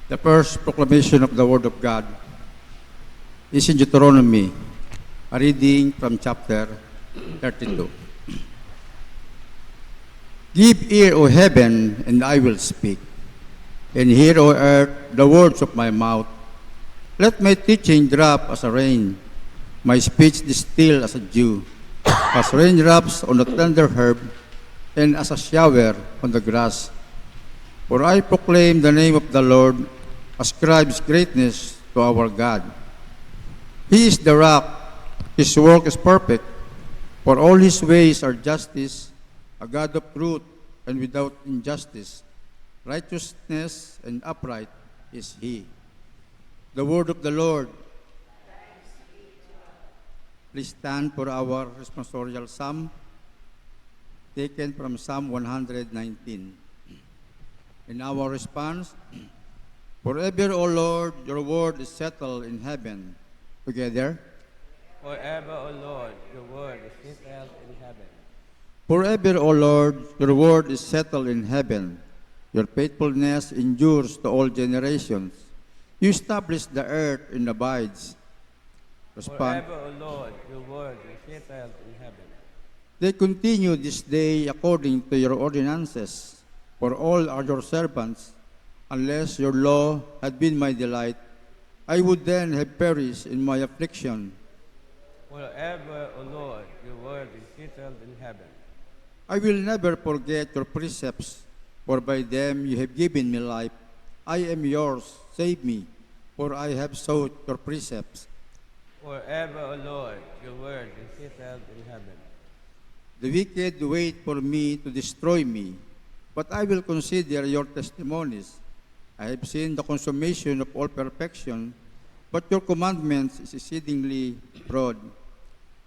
The first proclamation of the Word of God is in Deuteronomy, a reading from chapter 32. Give ear, O heaven, and I will speak, and hear, O earth, the words of my mouth. Let my teaching drop as a rain, my speech distill as a dew, as raindrops on the tender herb, and as a shower on the grass. For I proclaim the name of the Lord, ascribes greatness to our God. He is the rock, His work is perfect, for all His ways are justice, a God of truth and without injustice. Righteousness and upright is He. The word of the Lord. Please stand for our responsorial psalm, taken from Psalm 119. In our response, forever, O Lord, your word is settled in heaven. Together. Forever, O Lord, your word is settled in heaven. Forever, O Lord, your word is settled in heaven. Your faithfulness endures to all generations. You establish the earth and abides. Respond. Forever, O Lord, your word is settled in heaven. They continue this day according to your ordinances, for all are your servants. Unless your law had been my delight, I would then have perished in my affliction. Forever, O Lord, your word is settled in heaven. I will never forget your precepts, for by them you have given me life. I am yours, save me, for I have sought your precepts. Forever, O Lord, your word is settled in heaven. The wicked wait for me to destroy me, but I will consider your testimonies. I have seen the consummation of all perfection, but your commandments is exceedingly broad.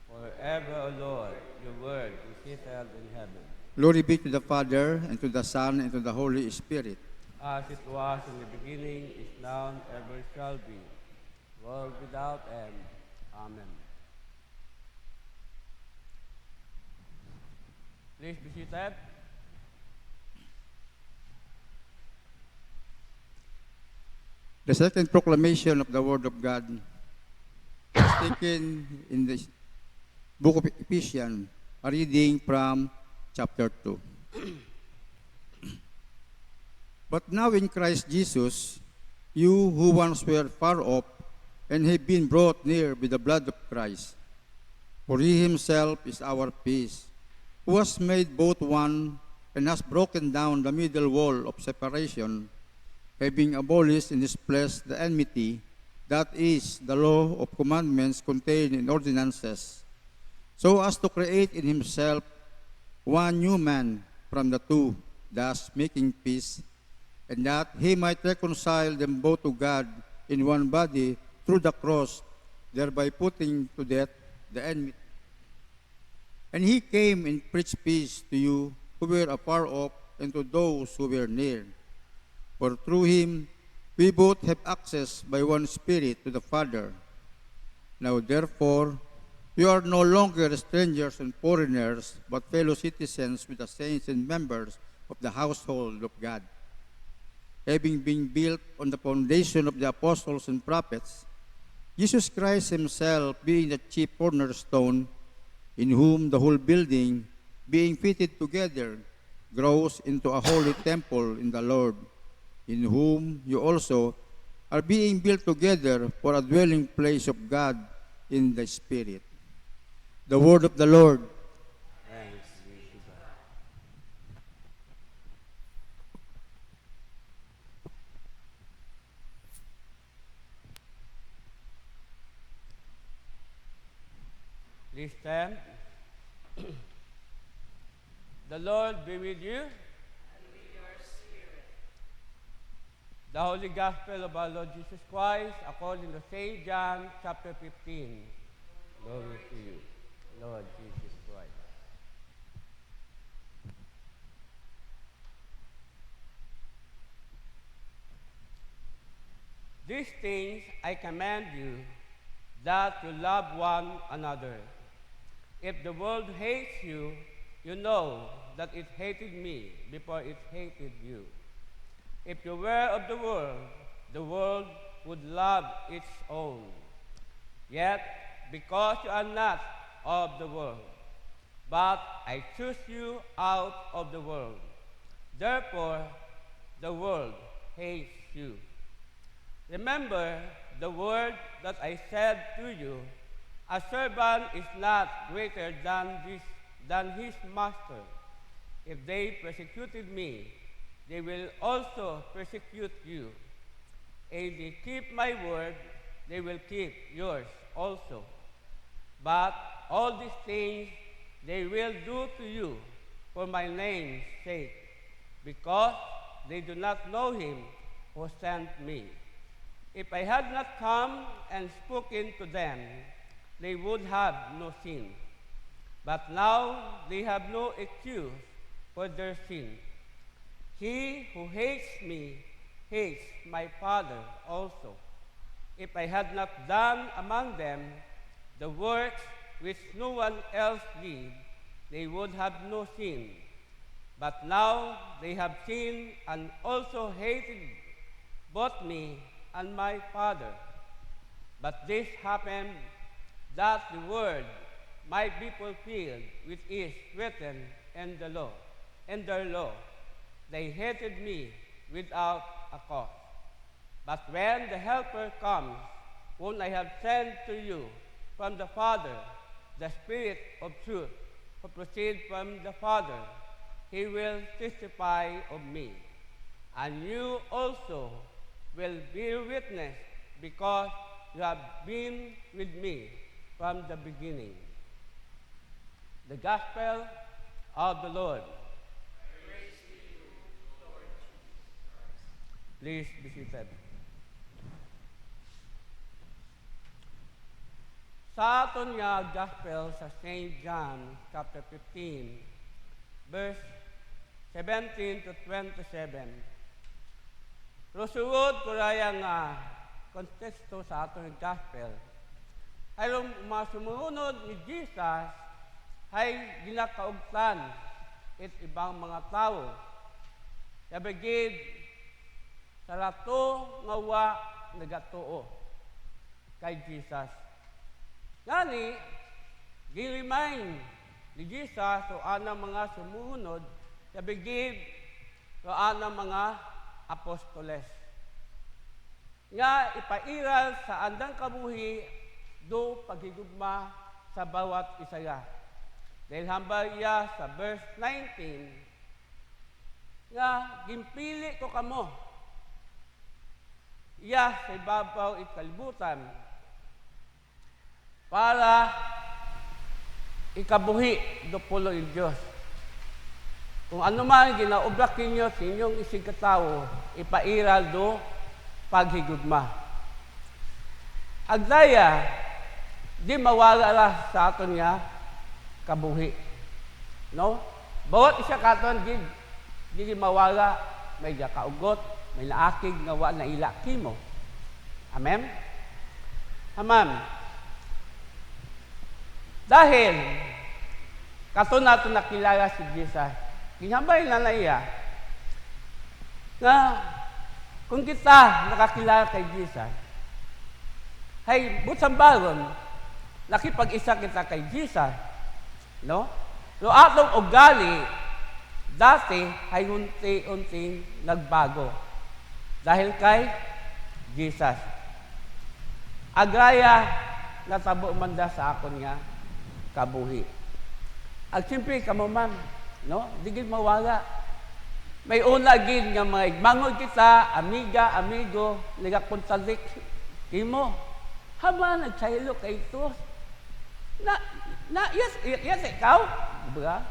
Forever, O Lord, your word is settled in heaven. Glory be to the Father, and to the Son, and to the Holy Spirit. As it was in the beginning, is now, and ever shall be, world without end. Amen. Please be seated. The second proclamation of the Word of God is taken in the book of Ephesians, a reading from chapter 2. But now in Christ Jesus, you who once were far off and have been brought near with the blood of Christ, for He Himself is our peace, who has made both one and has broken down the middle wall of separation, having abolished in His flesh the enmity, that is, the law of commandments contained in ordinances, so as to create in Himself one new man from the two, thus making peace, and that He might reconcile them both to God in one body through the cross, thereby putting to death the enmity. And He came and preached peace to you who were afar off and to those who were near. For through Him we both have access by one Spirit to the Father. Now therefore, you are no longer strangers and foreigners, but fellow citizens with the saints and members of the household of God, having been built on the foundation of the apostles and prophets, Jesus Christ Himself being the chief cornerstone, in whom the whole building, being fitted together, grows into a holy temple in the Lord, in whom you also are being built together for a dwelling place of God in the Spirit. The word of the Lord. Thanks be to God. Please stand. The Lord be with you. And with your spirit. The Holy Gospel of our Lord Jesus Christ, according to St. John chapter 15. Glory to you, Lord Jesus Christ. These things I command you, that you love one another. If the world hates you, you know that it hated me before it hated you. If you were of the world, the world would love its own. Yet, because you are not of the world, but I choose you out of the world, therefore the world hates you. Remember the word that I said to you, a servant is not greater than his master. If they persecuted me, they will also persecute you. If they keep my word, they will keep yours also. But all these things they will do to you for my name's sake, because they do not know him who sent me. If I had not come and spoken to them, they would have no sin. But now they have no excuse for their sin. He who hates me hates my Father also. If I had not done among them the works which no one else did, they would have no sin. But now they have sinned and also hated both me and my Father. But this happened that the word might be fulfilled which is written in the law. In their law, they hated me without a cause. But when the Helper comes, whom I have sent to you from the Father, the Spirit of truth, who proceeds from the Father, he will testify of me. And you also will bear witness, because you have been with me from the beginning. The Gospel of the Lord. Praise to you, Lord Jesus Christ. Please be seated. Sa aton nga Gospel sa St. John chapter 15, verse 17 to 27. Rusuod ko raya nga konteksto sa aton Gospel. Ay mga sumunod ni Jesus ay ginakaugtan it ibang mga tao. Yabagid sa lato nga wa nagatuo kay Jesus. Gani, gi-remind ni Jesus o anang mga sumunod, yabagid o anang mga apostoles. Nga ipairal sa andang kabuhi do paghigugma sa bawat isaya. Dahil hambal iya sa verse 19, nga gimpili ko kamo, iya sa ibabaw ikalibutan, para ikabuhi do pulo yung Diyos. Kung ano man ginaubrak ninyo sa inyong isig katao, ipairal do paghigugma. Agdaya, di mawala ra sa aton nga kabuhi. No? Bawat isa katon di mawala, may kaugot, may naakig nga wa na ilaki mo. Amen? Amen. Dahil kato nato nakilala si Jesus, ginambay na naiya nga kung kita nakakilala kay Jesus, ay butang baron, nakipag-isa kita kay Jesus, no? Lo atong ugali, dati ay unti-unting nagbago. Dahil kay Jesus. Agraya, natabo man da sa akon nga kabuhi. At siyempre, kamuman, no? Di gid mawala. May una gid nga mga igmangod kita, amiga, amigo, nagakontradict imo. Hama nagsaylo kay ito. Yes, ikaw? Diba?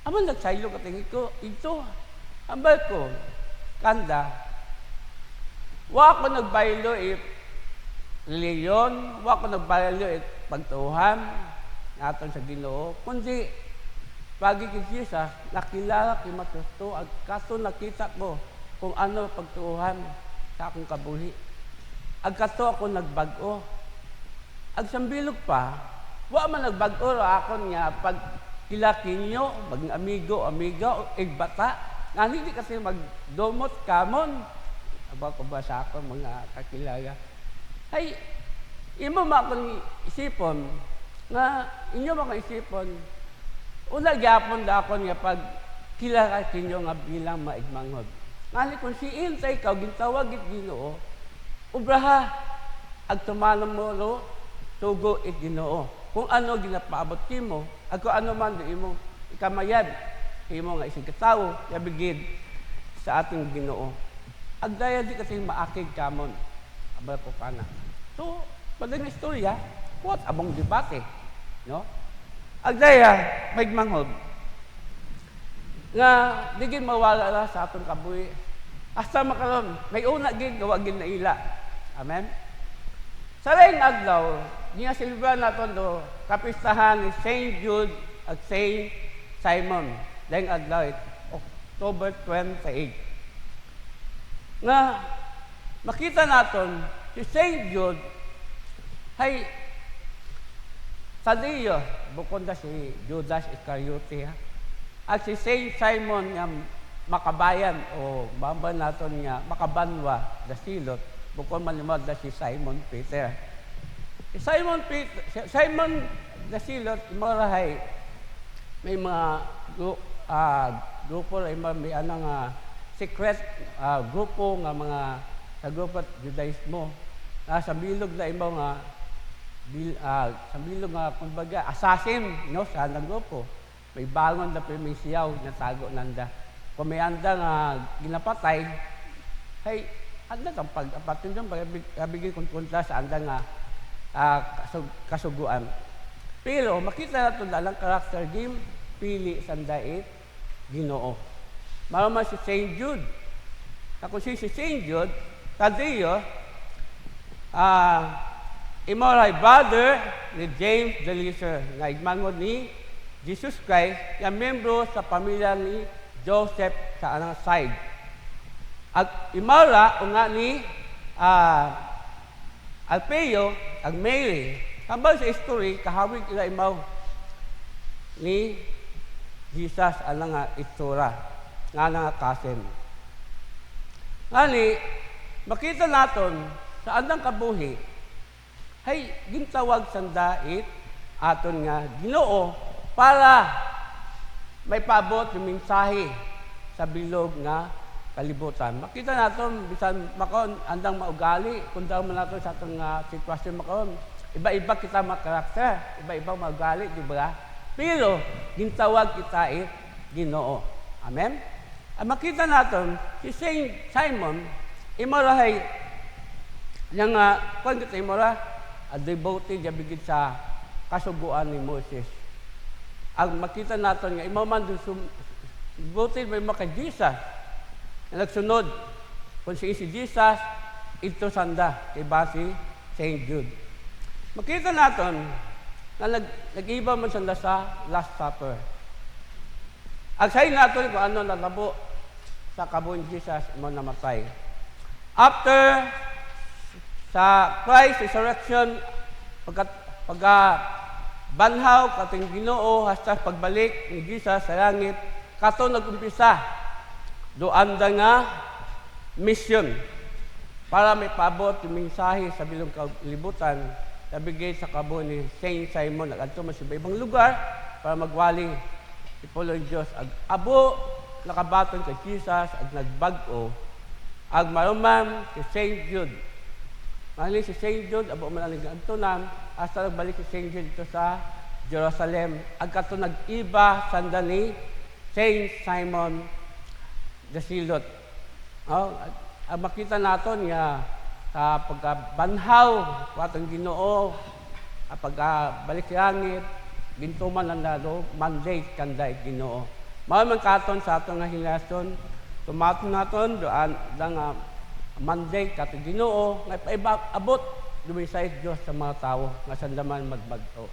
Hama nagsaylo ka tingin ko, ito. Hambal ko, kanda. Wa ako nagbaylo reliyon, wa ko nagbaylo pagtuhan naton sa Ginoo, kundi pagi kay Jesus, nakilala kay matuto, at kaso nakita ko kung ano pagtuuhan sa akong kabuhi. Agkato ako nagbago. Agsambilog pa, wa man nagbago ra akon nga pag kilakinyo, maging amigo, amiga, o igbata, nga hindi kasi magdomot kamon, aba ko ba sa ako mga kakilala. Ay, imo makong isipon, nga inyo mga isipon, una gyapon da ako nga pag kilala kinyo nga bilang maigmanghod. Ngani kung si Intay ikaw, gintawag it Ginoo, ubraha, ag tumanong mo lo, tugo it Ginoo. Kung ano ginapaabot mo, ag kung ano man di mo ikamayad, imo nga isig katawo, yabigid sa ating Ginoo. Ag daya di kasi maakig kamon, abal ko kana. So, padang istorya, what abong debate, no? Ag daya, maigmanghod, nga digin mawala na sa atong kabuhi. Hasta makaron, may una gid gawa gid na ila. Amen. Sa laing adlaw, niya silba naton do kapistahan ni Saint Jude at Saint Simon. Laing adlaw October 28. Nga makita naton si Saint Jude ay Tadeo, bukod na si Judas Iscariote, ha? At si Saint Simon nga makabayan o bamba naton nga makabanwa da silot, bukod malimod na si Simon Peter. Si Simon da silot, marahay, may mga grupo, may anong secret grupo nga mga sa grupo at Judaismo. Sa bilog na iba nga, sa bilog nga, kumbaga, assassin, no, sa anong grupo. May bangon na may siyaw na tago nanda. Kung may anda nga ginapatay, ay, anda kang pag-apatin doon, pag-abigin kong punta sa anda nga kasuguan. Pero makita na ito dalang character game, pili sandait, Ginoo. Marama si Saint Jude. Kung si Saint Jude, Tadeo, imoray brother ni James the Lesser, nga igmangod ni Jesus Christ, yung membro sa pamilya ni Joseph sa anang side. At imara, nga ni Alpeo, ag Mary. Habang sa history, kahawig ila imaw ni Jesus anang itsura, nga nga kasen. Ngani, makita naton sa andang kabuhi, hay gintawag sandait aton nga Ginoo para may paabot yung mensahe sa bilog nga kalibutan. Makita naton bisan makon andang maugali kun daw man naton sa atong sitwasyon makon. Iba-iba kita makarakter, iba-iba maugali, di ba? Pero gintawag kita Ginoo. Amen. Makita naton si Saint Simon imarahay yang kung kita imara devoted ya bigid sa kasuguan ni Moses. Ang makita natin nga, imaman doon devoted may maka Jesus na nagsunod. Kung si Jesus, ito sanda, diba si Saint Jude. Makita natin na nag-iba man sanda sa Last Supper. Agsayin natin kung ano natabo sa kabuhin Jesus mo namatay. After sa Christ resurrection, banhaw kating Ginoo hasta pagbalik ni Jesus sa langit, kato nag-umpisa doan da nga mission para may paabot yung mensahe sa bilong kalibutan nabigay sa kabuhi ni Saint Simon. Nag-adto man sa ibang lugar para magwali ipulo ng Diyos. Abo nakabaton kay Jesus at nagbag-o ag maruman si Saint Jude. Mahali si Saint Jude, abo man aling gantunan, hasta nagbalik si Saint Jude dito sa Jerusalem. Agkato nag-iba sanda ni Saint Simon the Zealot. Makita naton nga sa pagbanhaw, watong Ginoo, pagbalik sa langit, gintuman ang lalo, mandate kanday Ginoo. Maraming katon sa atong nga hilasyon, tumaton naton, doon lang mandate katong Ginoo nga paibabot dumisay Dios sa mga tao nga sandaman magbagto.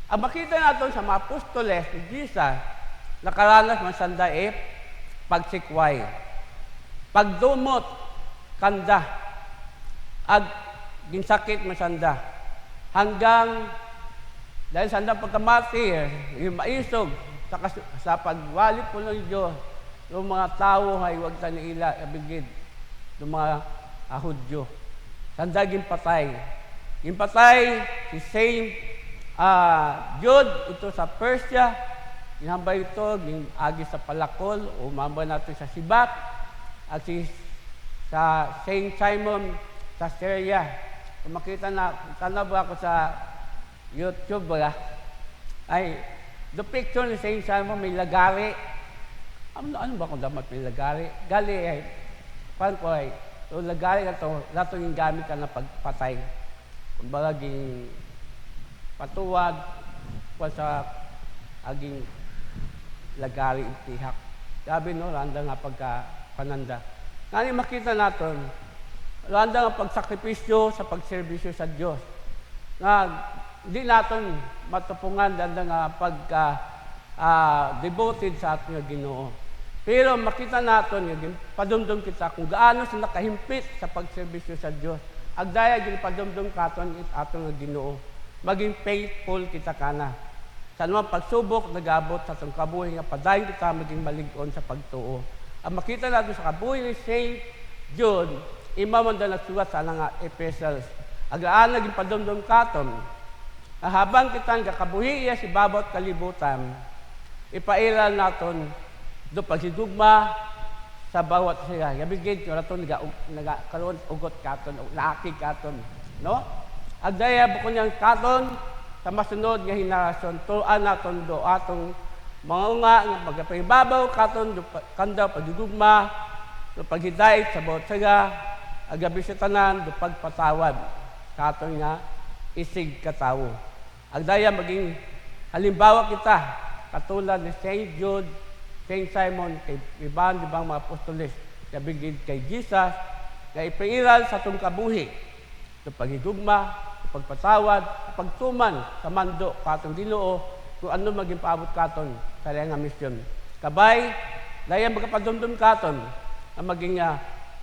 Ang makita naton sa mga apostoles ni Jesus nakaranas man sanda pagsikway, pagdumot kanda ag ginsakit man sanda hanggang dahil sanda pagkamati yung maisog sa pagwali po ng Diyos yung mga tao ay huwag tanila abigid yung mga Hudyo. Sanda ginpatay. Ginpatay si Saint Jude ito sa Persia. Ginhambay ito, agi sa Palakol, umambay natin sa Sibat, at sa Saint Simon sa Syria. Kung makita na, tanaw ba ako sa YouTube ba? Ay, the picture ni Saint Simon may lagari. Ano ba kung dapat may lagari? Gali ay, paano ko ay, so lagari ka ito, lato yung gamit ka na pagpatay. Kung baga, patuwad, kung sa aging lagari itihak. Sabi no, randa nga pagkapananda. Ngani makita natin, randa nga pagsakripisyo sa pagserbisyo sa Diyos. Na hindi natin matupungan randa nga devoted sa ating Ginoo. Pero makita natin, padumdum kita kung gaano sa nakahimpit sa pagserbisyo sa Diyos. Agdaya padumdum katon atong Ginoo. Maging faithful kita kana. Sa naman pagsubok, nag-abot sa itong kabuhay nga padayon kita maging malig-on sa pagtuo. Ang makita natin sa kabuhay ni Saint Jude, imamanda nagsulat sa nga epistles. Agaan naging padumdum katon, na habang kita kakabuhi iya si babot kalibutan, ipairal naton do paghigugma sa bawat siya. Yabigid ko naton nagakaroon ugot katon, laki katon. No? Agdaya bukod niyang katon, sa masunod nga henerasyon, tuan naton do atong mga nga magpahibabaw katon do kanda pagdugma do paghidait sa bawat saga agabi sa tanan do pagpatawad katon nga isig katawo. Agdaya maging halimbawa kita katulad ni Saint Jude, Saint Simon, kay ibang mga apostoles nga bigid kay Jesus nga ipairal sa atong kabuhi do paghigugma, pagpatawad, pagtuman sa mando katong Ginoo kung ano maging paabot katon sa nga misyon. Kabay, dayang magkapadumdum katon na maging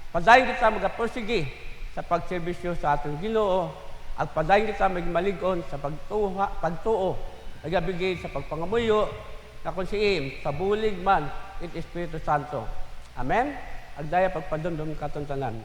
padayon kita magapursige sa pagserbisyo sa atong Ginoo at padayon kita maging malig-on sa pagtuo, nagabigay sa pagpangamuyo na kung siim, sa bulig man, it Espiritu Santo. Amen? Agdaya pagpadumdum katon tanan.